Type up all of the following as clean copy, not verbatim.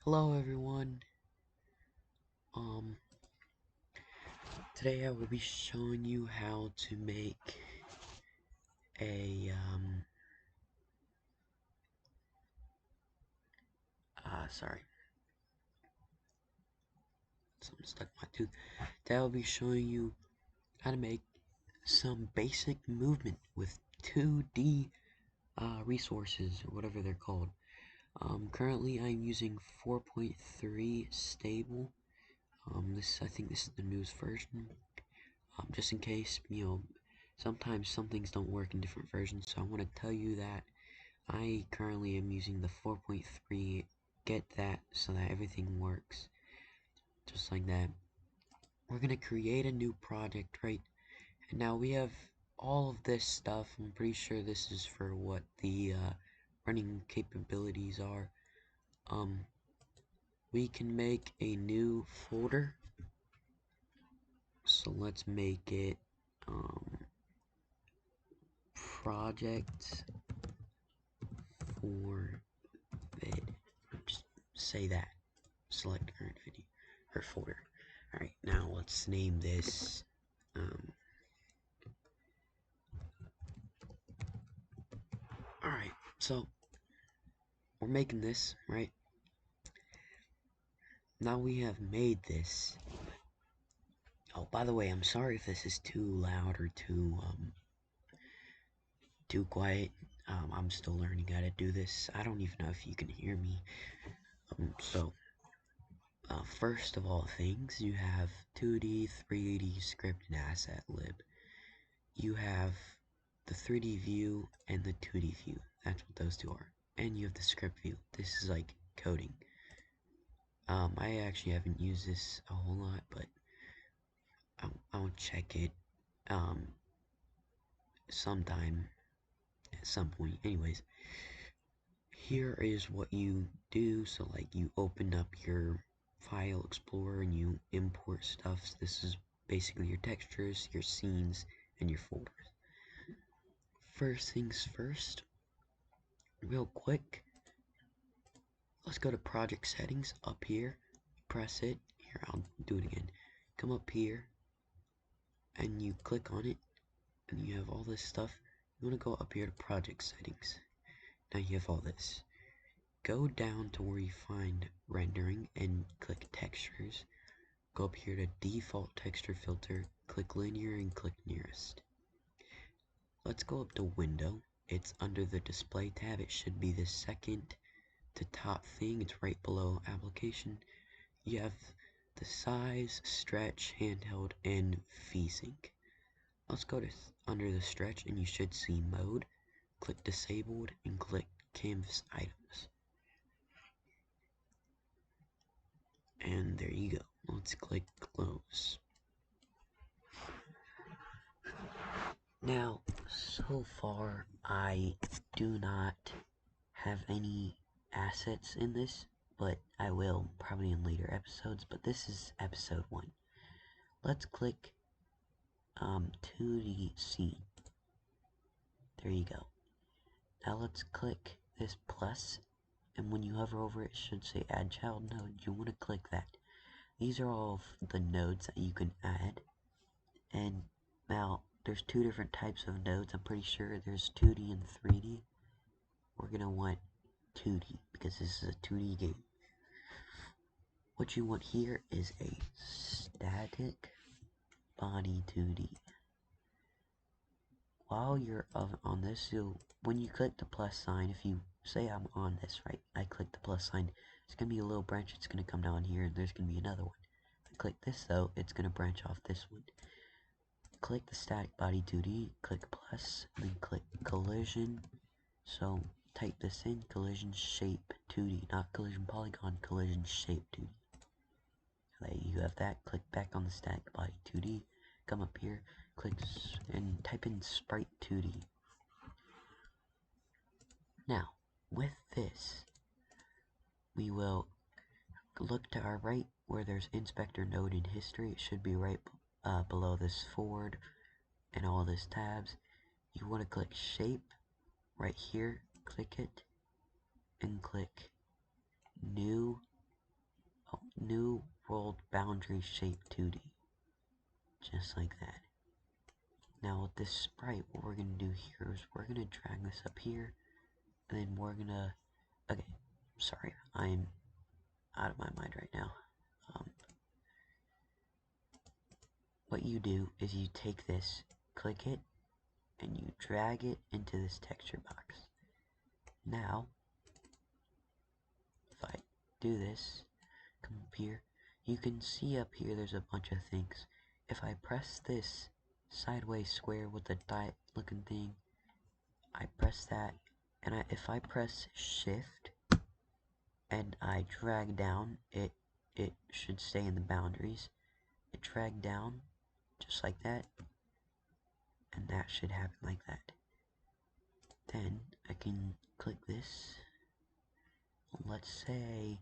Hello everyone. Um Today I will be showing you how to make a sorry. Something stuck in my tooth. Today I will be showing you how to make some basic movement with 2D resources or whatever they're called. Currently I'm using 4.3 stable. I think this is the newest version. Just in case, sometimes some things don't work in different versions, so I want to tell you that I currently am using the 4.3. Get that so that everything works just like that. We're gonna create a new project, right? And now we have all of this stuff. I'm pretty sure this is for what the running capabilities are. Um, we can make a new folder. So let's make it project for vid. Just say that. Select current video or folder. Alright, now let's name this alright, so we're making this, right? Now we have made this. Oh, by the way, I'm sorry if this is too loud or too quiet. I'm still learning how to do this. I don't even know if you can hear me. First of all things, you have 2D, 3D script and asset lib. You have the 3D view and the 2D view. That's what those two are. And you have the script view. This is like coding. I actually haven't used this a whole lot, but I'll check it um sometime at some point. Anyways, here is what you do. So like you open up your file explorer and you import stuff. So this is basically your textures, your scenes, and your folders. First things first, real quick, let's go to project settings up here. Press it. Here, I'll do it again. Come up here and you click on it and you have all this stuff. You want to go up here to project settings. Now you have all this. Go down to where you find rendering and click textures. Go up here to default texture filter, click linear and click nearest. Let's go up to window. It's under the display tab. It should be the second to top thing. It's right below application. You have the size, stretch, handheld, and VSync. Let's go to under the stretch and you should see mode. Click disabled and click canvas items. And there you go. Let's click close. Now, so far, I do not have any assets in this, but I will probably in later episodes, but this is episode 1. Let's click 2D scene. There you go. Now let's click this plus, and when you hover over it, it should say add child node. You want to click that. These are all of the nodes that you can add, and now there's two different types of nodes. I'm pretty sure there's 2D and 3D. We're gonna want 2D because this is a 2D game. What you want here is a static body 2D. While you're on this, when you click the plus sign, if you say I'm on this, right, I click the plus sign, it's going to be a little branch, it's going to come down here, and there's going to be another one. If I click this, though, it's going to branch off this one. Click the static body 2D, click plus, and then click collision. So, type this in, collision shape 2D, not collision polygon, collision shape 2D. There you have that. Click back on the static body 2D, come up here, click and type in sprite 2D. Now, with this, we will look to our right where there's inspector node in history. It should be right below this forward and all this tabs. You want to click shape right here, click it, and click new new world boundary shape 2D. Just like that. Now with this sprite, what we're going to do here is we're going to drag this up here, and then we're going to, okay, sorry, I'm out of my mind right now. What you do is you take this, click it, and you drag it into this texture box. Now, if I do this, come up here, you can see up here there's a bunch of things. If I press this sideways square with the dot looking thing, I press that, and if I press shift and I drag down, it should stay in the boundaries. It drag down just like that, and that should happen like that. Then I can click this. Let's say,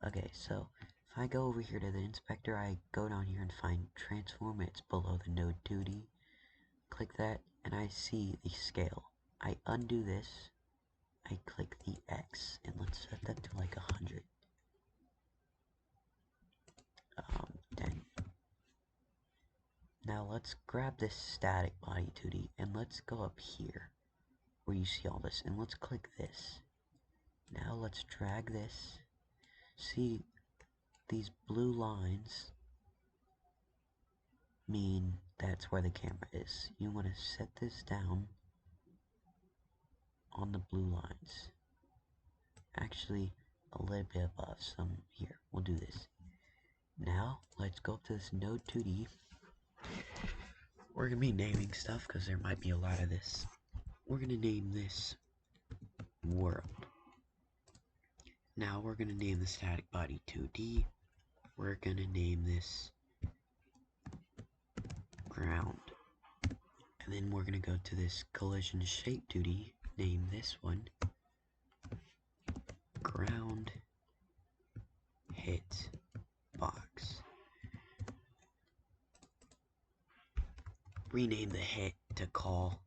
okay, so if I go over here to the inspector, I go down here and find transform, it's below the node 2D. Click that, and I see the scale. I undo this, I click the X, and let's set that to like 100. 10. Now let's grab this static body 2D, and let's go up here, where you see all this, and let's click this. Now let's drag this. See, these blue lines mean that's where the camera is. You want to set this down on the blue lines. Actually, a little bit above some here. We'll do this. Now, let's go up to this node 2D. We're going to be naming stuff because there might be a lot of this. We're going to name this world. Now we're going to name the static body 2D. We're going to name this ground. And then we're going to go to this collision shape 2D. Name this one ground hit box. Rename the hit to call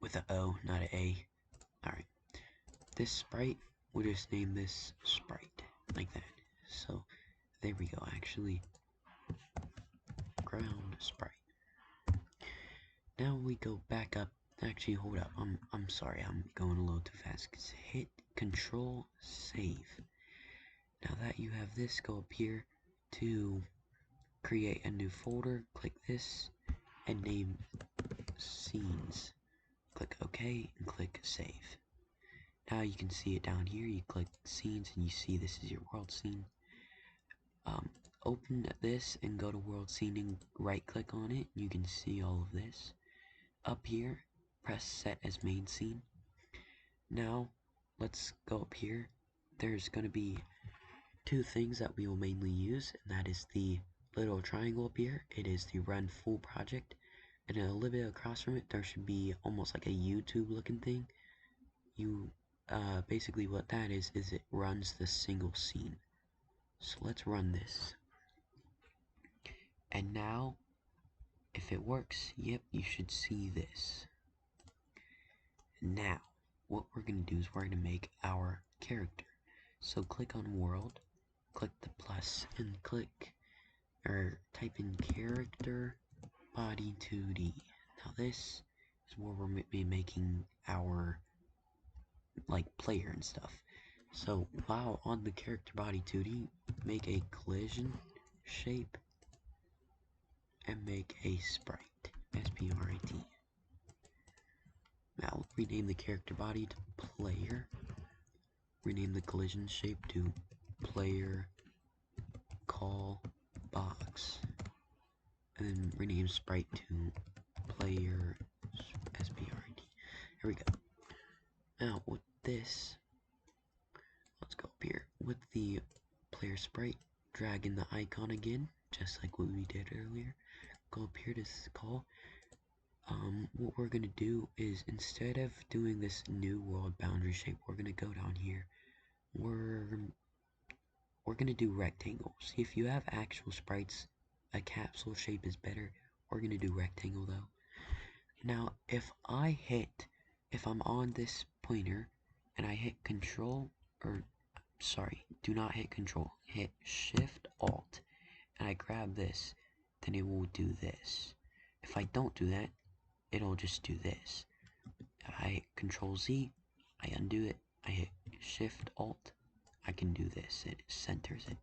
with an O, not an A. Alright. This sprite, we'll just name this sprite, like that. So, there we go, actually. Ground sprite. Now we go back up. Actually, hold up. I'm sorry, I'm going a little too fast. Hit Control Save. Now that you have this, go up here to create a new folder. Click this and name scenes. Click OK and click Save. Now you can see it down here. You click scenes and you see this is your world scene. Open this and go to world scene and right click on it. You can see all of this. Up here, press set as main scene. Now let's go up here. There's going to be two things that we will mainly use, and that is the little triangle up here. It is the run full project, and a little bit across from it there should be almost like a YouTube looking thing. You basically what that is it runs the single scene. So let's run this. And now, if it works, yep, you should see this. Now, what we're going to do is we're going to make our character. So click on world, click the plus, and type in character body 2D. Now this is where we're be making our like player and stuff. So while on the character body 2D, make a collision shape and make a sprite, sprite. Now rename the character body to player, rename the collision shape to player call box, and then rename sprite to player sprite. Here we go. Now with this, let's go up here with the player sprite, drag in the icon again, just like what we did earlier. Go up here to call. What we're gonna do is instead of doing this new world boundary shape, we're gonna go down here. We're gonna do rectangle. See, if you have actual sprites, a capsule shape is better. We're gonna do rectangle though. Now, if I'm on this pointer and I hit control, or sorry, do not hit control, hit shift alt, and I grab this, then it will do this. If I don't do that, it'll just do this. I hit control Z, I undo it, I hit shift alt, I can do this, it centers it.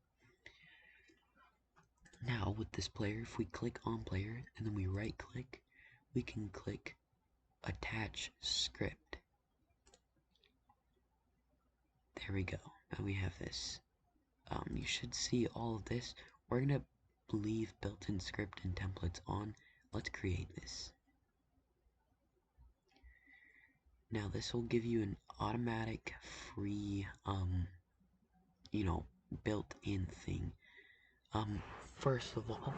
Now with this player, if we click on player and then we right click, we can click attach script. There we go. Now we have this. You should see all of this. We're gonna leave built-in script and templates on. Let's create this. Now this will give you an automatic free built-in thing. First of all,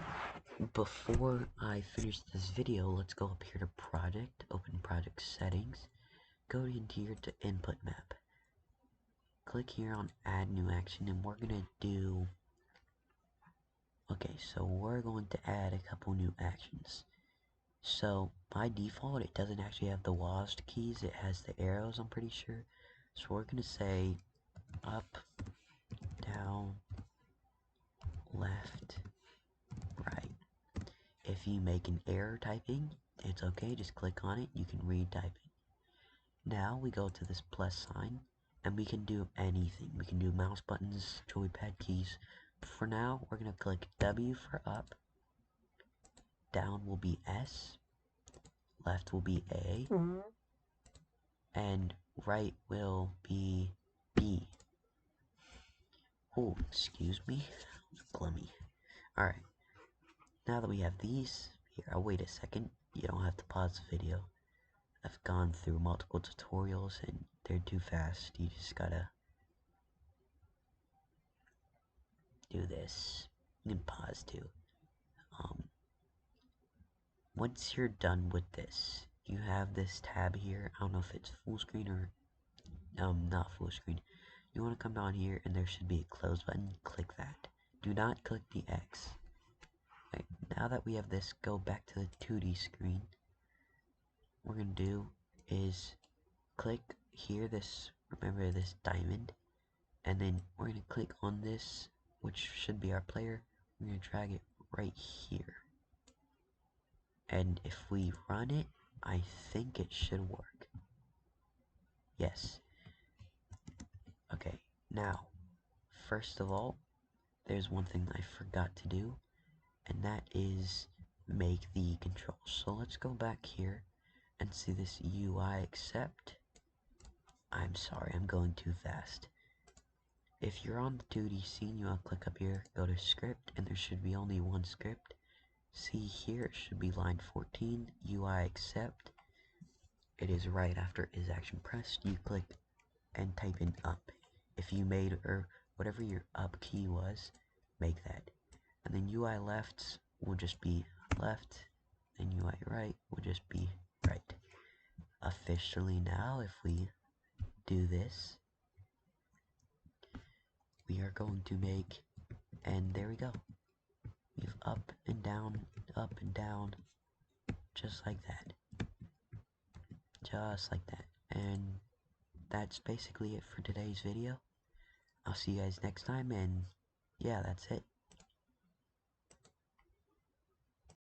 before I finish this video, let's go up here to project, open project settings, go into here to input map. Click here on add new action, and we're gonna do, okay, so we're going to add a couple new actions. So by default, it doesn't actually have the WASD keys, it has the arrows, I'm pretty sure. So we're gonna say up, down, left, right. If you make an error typing, it's okay, just click on it, you can retype it. Now we go to this plus sign, and we can do anything. We can do mouse buttons, joypad keys. For now, we're going to click W for up, down will be S, left will be A, and right will be B. Oh, excuse me, glummy. Alright, now that we have these, here, I'll wait a second. You don't have to pause the video. I've gone through multiple tutorials and they're too fast. You just gotta do this. You can pause too. Once you're done with this, you have this tab here. I don't know if it's full screen or not full screen. You want to come down here and there should be a close button. Click that. Do not click the X. Right, now that we have this, go back to the 2D screen. What we're gonna do is click here, this, remember this diamond, and then we're gonna click on this, which should be our player. We're gonna drag it right here, and if we run it, I think it should work. Yes. Okay, now first of all, there's one thing I forgot to do, and that is make the controls. So let's go back here and see this UI accept. I'm sorry, I'm going too fast. If you're on the 2D scene, you want to click up here, go to script, and there should be only one script. See here, it should be line 14, UI accept. It is right after is action pressed. You click and type in up. If you made, or whatever your up key was, make that. And then UI left will just be left, and UI right will just be right. Officially now, if we do this, we are going to make, and there we go. We've up and down, just like that. Just like that. And that's basically it for today's video. I'll see you guys next time, and yeah, that's it.